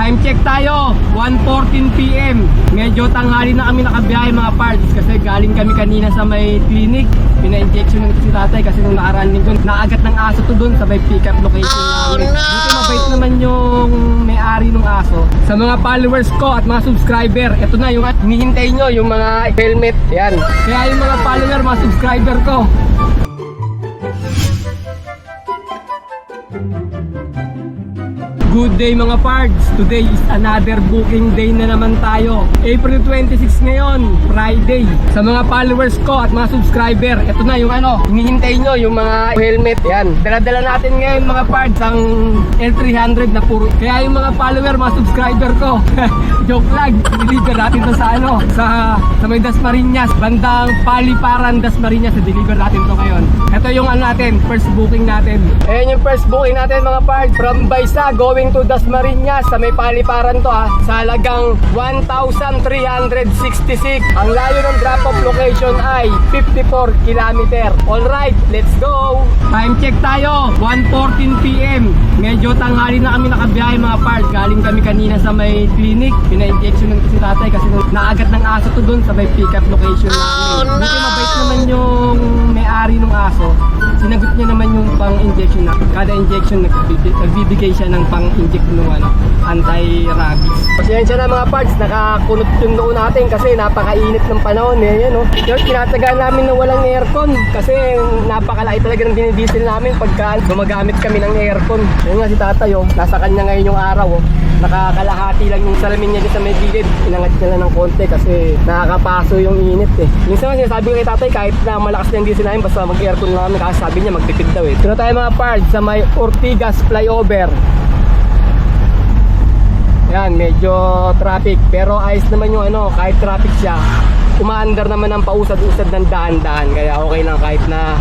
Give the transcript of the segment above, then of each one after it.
Time check tayo, 1:14 PM. Medyo tanghali na kami nakabiyahe mga parts kasi galing kami kanina sa may clinic. Pina-injection nito si tatay kasi nung nakaraan linggo naagat ng aso to doon sa may pick-up location namin. Buti mabait naman yung may-ari ng aso. Sa mga followers ko at mga subscriber, ito na yung hinihintay nyo, yung mga helmet. Yan. Kaya yung mga follower, mga subscriber ko, good day mga pards. Today is another booking day na naman tayo. April 26 ngayon, Friday. Sa mga followers ko at mga subscriber, ito na yung hinihintay nyo, yung mga helmet. Yan, dala-dala natin ngayon mga pards ang L300 na puro. Kaya yung mga follower, mga subscriber ko, joke lang, deliver natin to sa may Dasmariñas, bandang Paliparan, Dasmariñas, deliver natin to ngayon. Ito yung natin, first booking natin. Ayan yung first booking natin mga pards, from Baysa going to Dasmariñas sa may Paliparan to sa halagang 1,366. Ang layo ng drop-off location ay 54 km. Alright, let's go! Time check tayo, 1:14 PM. Medyo tanghali na kami nakabiyahe mga parts. Galing kami kanina sa may clinic. Pina-injection nito si tatay kasi naagat ng aso to doon sa may pick-up location namin. Buti mabait naman yung may-ari ng aso. Sinagot niya naman yung pang-injection na. Kada injection nagbibigay siya ng pang-inject ng anti-rabies. Pasensya na mga parts, nakakunot yung noon natin kasi napakainit ng panahon yan Yung tinatagaan namin na walang aircon kasi napakalaki talaga ng dinidiesel namin pagka gumagamit kami ng aircon. Yun nga si tatay nasa kanya ngayon yung araw nakakalahati lang yung salamin niya sa may gilid. Inangat niya lang ng konti kasi nakakapaso yung init Minsan nga sinasabi ko kay tatay kahit na malakas na yung diesel namin basta mag-aircon lang namin kasi sabi niya magtipid daw Pero tayo mga parts sa may Ortigas flyover. Yan, medyo traffic pero ayos naman yung kahit traffic siya, umaandar naman ang pausad-usad ng daan-daan kaya okay lang kahit na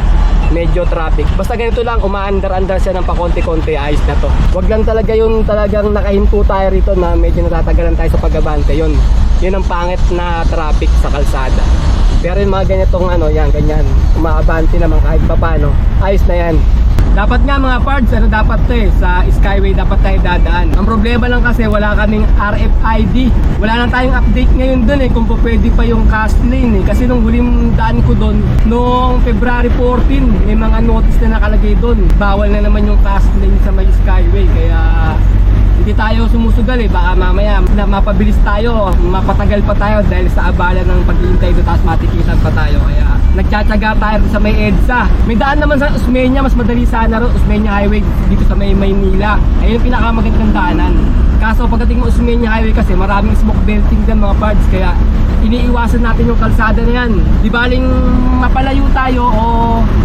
medyo traffic. Basta ganito lang, umaandar-andar siya ng pakonti-konti, ayos na to. Wag lang talaga yung talagang nakahinto tayo rito na medyo natatagalan tayo sa pag-abante. Yun ang pangit na traffic sa kalsada. Pero yung mga ganitong yan, ganyan, umaabante naman kahit papano, ayos na yan. Dapat nga mga parts, dapat to sa Skyway dapat tayo dadaan. Ang problema lang kasi wala kaming RFID. Wala lang tayong update ngayon dun kung pwede pa yung cast lane Kasi nung huling daan ko dun, noong February 14, may mga notice na nakalagay dun. Bawal na naman yung cast lane sa may Skyway. Kaya hindi tayo sumusugal baka mamaya na mapabilis tayo, mapatagal pa tayo dahil sa abala ng paghihintay doon tapos matikitan pa tayo. Kaya nagtsatsaga tayo sa may EDSA. May daan naman sa Osmeña, mas madali sana ro, Osmeña Highway dito sa may Maynila. Ayun yung pinakamagandang daanan. Kaso pagdating mo Osmeña Highway kasi maraming smoke belting din mga parts kaya iniiwasan natin yung kalsada na yan. Di baling mapalayo tayo o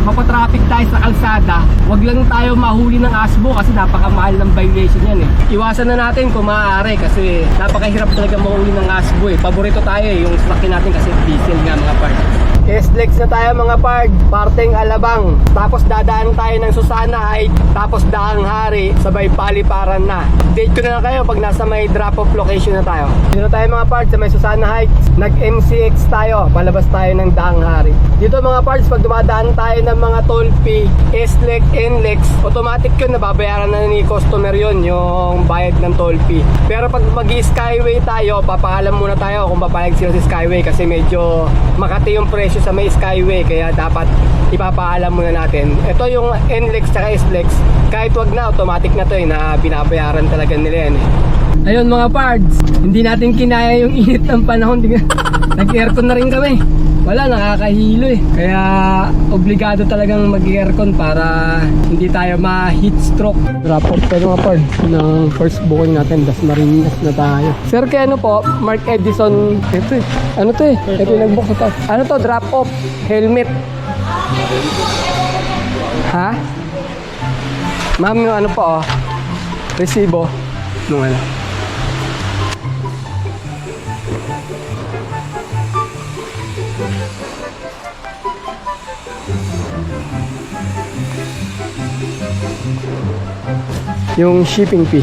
mapatraffic tayo sa kalsada, wag lang tayo mahuli ng ASBO kasi napakamahal ng violation yan Iwasan na natin kung maaari kasi napakahirap talaga mahuli ng ASBO Paborito tayo yung sasakyan natin kasi diesel nga mga parts. S-Lex na tayo mga parts, parteng Alabang. Tapos dadaan tayo ng Susana Heights, tapos Daang Hari, sabay Paliparan na. Date ko na lang kayo pag nasa may drop-off location na tayo. Dito tayo mga parts sa may Susana Heights, nag-MCX tayo, palabas tayo ng Daang Hari. Dito mga parts, pag dumadaan tayo ng mga toll fee, S-Lex, N-Lex, automatic yun, nababayaran na ni customer yun, yung bayad ng toll fee. Pero pag mag-Skyway tayo, papaalam muna tayo kung papayag sila sa Skyway kasi medyo Makati yung presyo sa may Skyway kaya dapat ipapaalam muna natin. Ito yung NLEX tsaka SLEX, kahit wag na, automatic na to na binabayaran talaga nila yan Ayun mga pards, hindi natin kinaya yung init ng panahon. Nag-aircon na rin kami. Wala, nakakahilo Kaya obligado talagang mag-aircon para hindi tayo ma-heat stroke. Drop off tayo mga pards ng first booking natin, Dasmariñas na tayo. Sir, kaya po, Mark Edison, ito ano to ito yung nag-book sa taas. Ano to, drop off, helmet. Ha? Ma'am, yung ano po resibo nung yung shipping fee.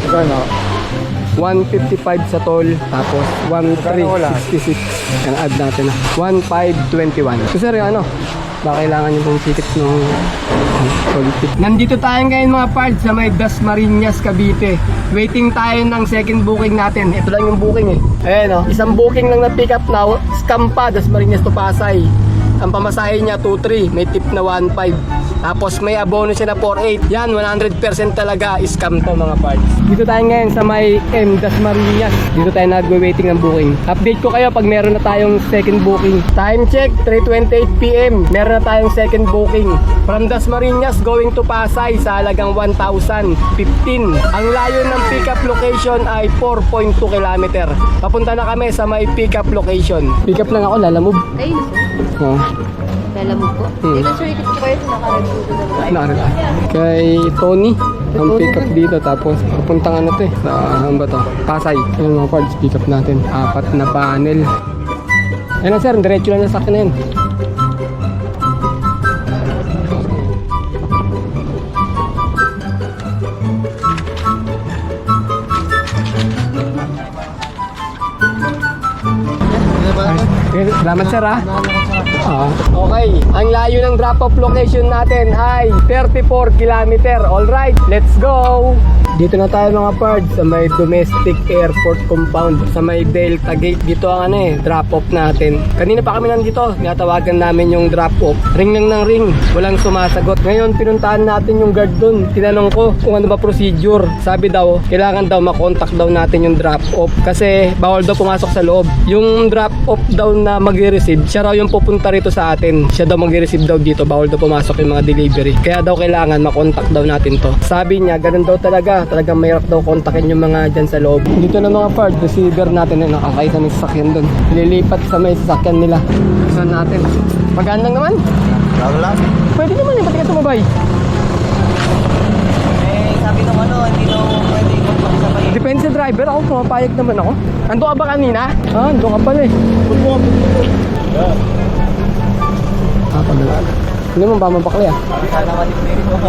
155 sa toll, tapos 1366 ang add natin na 1521. So sir, yung ano, baka kailangan nyo pong ticket ng toll fee. Nandito tayo ngayon mga pards sa may Dasmariñas, Cavite. Waiting tayo ng second booking natin. Ito lang yung booking eh. Ayan o, isang booking lang na pick up now. Scam pa, Dasmariñas to Pasay. Ang pamasahe niya 2.3, may tip na 1.5. Tapos may abono siya na 4.8. Yan, 100% talaga scam to mga parts. Dito tayo ngayon sa may Dasmariñas. Dito tayo nag-waiting ng booking. Update ko kayo pag meron na tayong second booking. Time check, 3:28 PM. Meron na tayong second booking. From Dasmariñas going to Pasay sa halagang 1,015. Ang layo ng pick-up location ay 4.2 km. Papunta na kami sa may pick-up location. Pick-up lang ako, lalamove. Ayun po. Oh. Lalamog po. Dito sir, ikot ko kayo sa Nakarala. Kay Tony ang pick up dito, tapos papuntang ano to eh, sa ano ba to? Pasay. Ayun mga parts, pick up natin. 4 na panel. Ayun na sir, diretso lang na sa akin na yun. Okay, salamat sir ha. Okay, ang layo ng drop-off location natin ay 34 km. Alright, let's go! Dito na tayo mga pards sa may domestic airport compound sa may Delta Gate. Dito ang ano eh, drop-off natin. Kanina pa kami nandito, natawagan namin yung drop-off. Ring lang ng ring, walang sumasagot. Ngayon, pinuntahan natin yung guard dun. Tinanong ko kung ano ba procedure. Sabi daw, kailangan daw makontak daw natin yung drop-off kasi bawal daw pumasok sa loob. Yung drop-off daw na mag-receive, siya raw yung pupunta rito sa atin. Siya daw mag-receive daw dito, bawal daw pumasok yung mga delivery. Kaya daw kailangan makontak daw natin to. Sabi niya, ganun daw talaga. Talagang mahirap daw kontakin yung mga dyan sa loob. Dito na mga part, receiver natin ay nakakay sa may sasakyan doon. Lilipat sa may sasakyan nila. Saan natin? Magaan lang naman? Wala. Pwede naman eh, pati ka sumabay. Eh, sabi ng ano, hindi daw pwede magpakisabay. Depende sa driver, ako pumapayag naman ako. Ando ka ba kanina? Ah, ando ka pala eh. Ah, pagala. Hindi mo ba mabakli ah?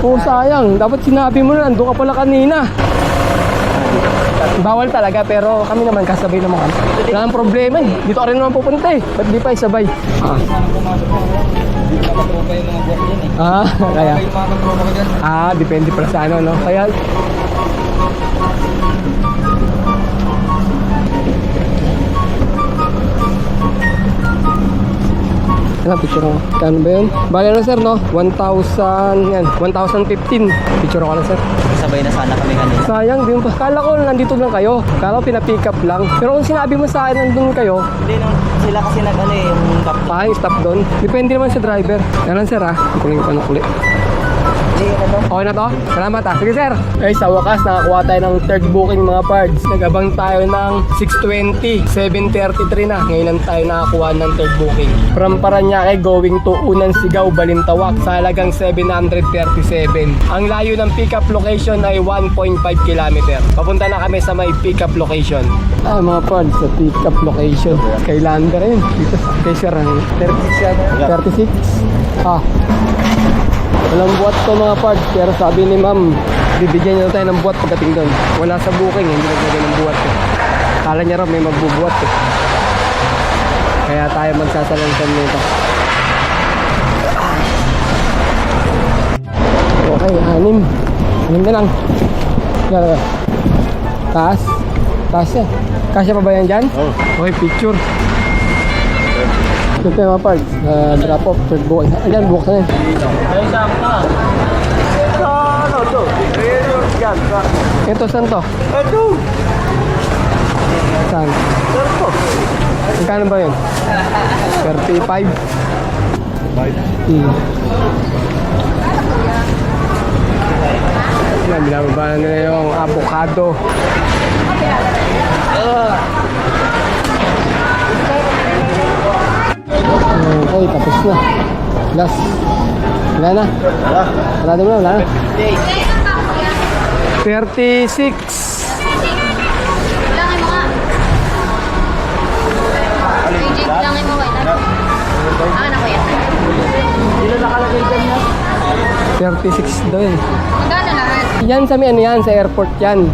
Oo, sayang. Dapat sinabi mo na, ando ka pala kanina. Bawal talaga, pero kami naman kasabay naman kami. Wala nang problema eh. Dito ka rin naman pupunta eh. Ba't di pa isabay? Kaya. Depende pala sa ano, no? Kaya, ano, picture ko. Kano ba yun? Bali na sir, no? 1,000, yan. 1,015. Picture ko na sir. Sabay na sana kami kanina. Sayang, di mo pa. Kala ko nandito lang kayo. Kala ko pinapick up lang. Pero kung sinabi mo sa akin nandun kayo, Hindi nung sila kasi nag-ano eh, yung top. yung stop doon. Depende naman sa driver. Yan lang sir ha. Kuling ko na kulit. Hindi na to. Okay na to? Salamat ha. Sige sir. Guys, sa wakas nakakuha tayo ng third booking mga pards. Nagabang tayo ng 6:20, 7:33 na. Ngayon lang tayo nakakuha ng third booking. From Paranaque going to Unang Sigaw, Balintawak sa halagang 737. Ang layo ng pickup location ay 1.5 km. Papunta na kami sa may pickup location. Mga pards sa pickup location. Kay Lander yun. Dito kay sir. 36 yan. 36? Walang buhat to mga parts, pero sabi ni ma'am, bibigyan niya tayo ng buhat pagdating doon. Wala sa booking, hindi naglagay ng buhat eh. Kala niya raw may magbubuhat eh. Kaya tayo magsasalansan nito. Okay, 6. 6 na lang. Taas. Taas eh. Kasya pa ba yan dyan? Oo. Okay, picture. Ito yung mga parts, drop off, third booking. Ayan, buksan yan. Ayun sa akin na. Ano to? Ito, saan to? Ito! Saan? Sir to. Magkano ba yun? 35? 5. Yan, binababa na nila yung avocado. Okay, tapos na. Last. Wala na. Wala na. Wala na. 36. Langin mo nga. Legit, langin mo nga. Naku yan. Sila nakalagay dyan na. 36 daw yun. Magkano lahat? Yan sa may ano yan, sa airport yan.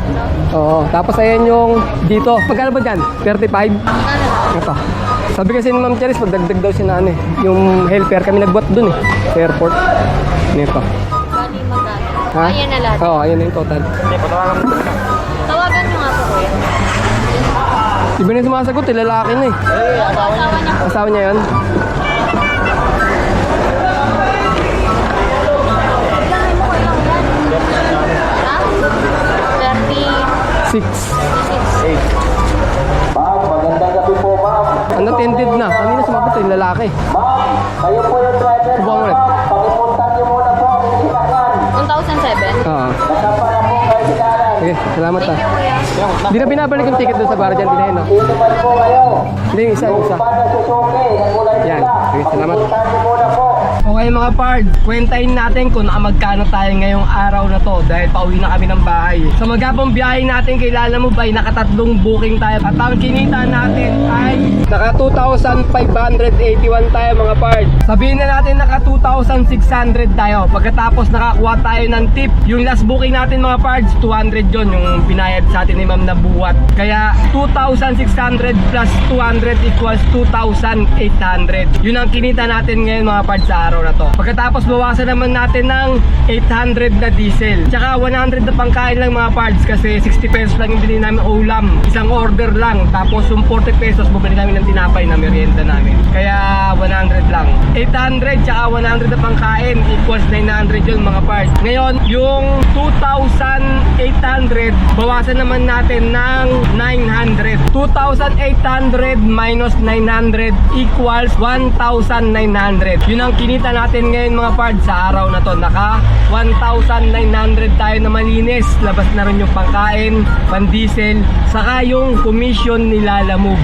Oo, tapos ayan yung dito. Magkano ba dyan? 35? Magkano lang? Ito. Sabi kasi ni Ma'am Charis, magdagdag daw si na ano eh. Yung helper kami nagbuat dun eh. Sa airport. Nito. Bali magkano? Ha? Ayan na lahat. Oo, ayan na yung total. Tawagan nyo nga po kuya. Iba na yung sumasagot eh, lalaki na eh. Asawa niya po. Asawa niya yun? Bilangin mo kuya. Ha? 6. 36. Ma'am, magandang gabi po, ma'am. Unattended na. Kanina sumagot eh, lalaki. Ma'am, kayo po yung driver. Subukan mo ulit. Pakipuntan niyo muna po ang sinakyan. 1,007. Oo. Kasama po kayo sinaran. Sige, salamat Thank ah. you kuya. Hindi na binabalik yung ticket doon sa bar dyan, din no? Dito man po kayo. Hindi, isa. Para susuki, nagulay Yan. sila. Sige, salamat. Pakipuntan niyo muna po. Okay mga pard, kwentahin natin kung magkano tayo ngayong araw na to dahil pauwi na kami ng bahay. Sa magabang biyahe natin kay Lalamove ay nakatatlong booking tayo at ang kinita natin ay naka 2,581 tayo mga pard. Sabihin na natin naka 2,600 tayo. Pagkatapos nakakuha tayo ng tip, yung last booking natin mga pards, 200 yun yung binayad sa atin ni ma'am na buwat. Kaya 2,600 plus 200 equals 2,800. Yun ang kinita natin ngayon mga pards sa araw na to. Pagkatapos bawasan naman natin ng 800 na diesel. Tsaka 100 na pangkain lang mga pards kasi 60 pesos lang yung binili namin ulam. Isang order lang. Tapos yung 40 pesos bumili namin ng tinapay na merienda namin. Kaya 100 lang. 800 tsaka 100 na pangkain equals 900 yun mga pards. Ngayon, yung 2,800 bawasan naman natin ng 900. 2,800 minus 900 equals 1,900. Yun ang kinita natin ngayon mga pards sa araw na to. Naka 1,900 tayo na malinis. Labas na rin yung pangkain, pandiesel, saka yung commission ni Lalamove.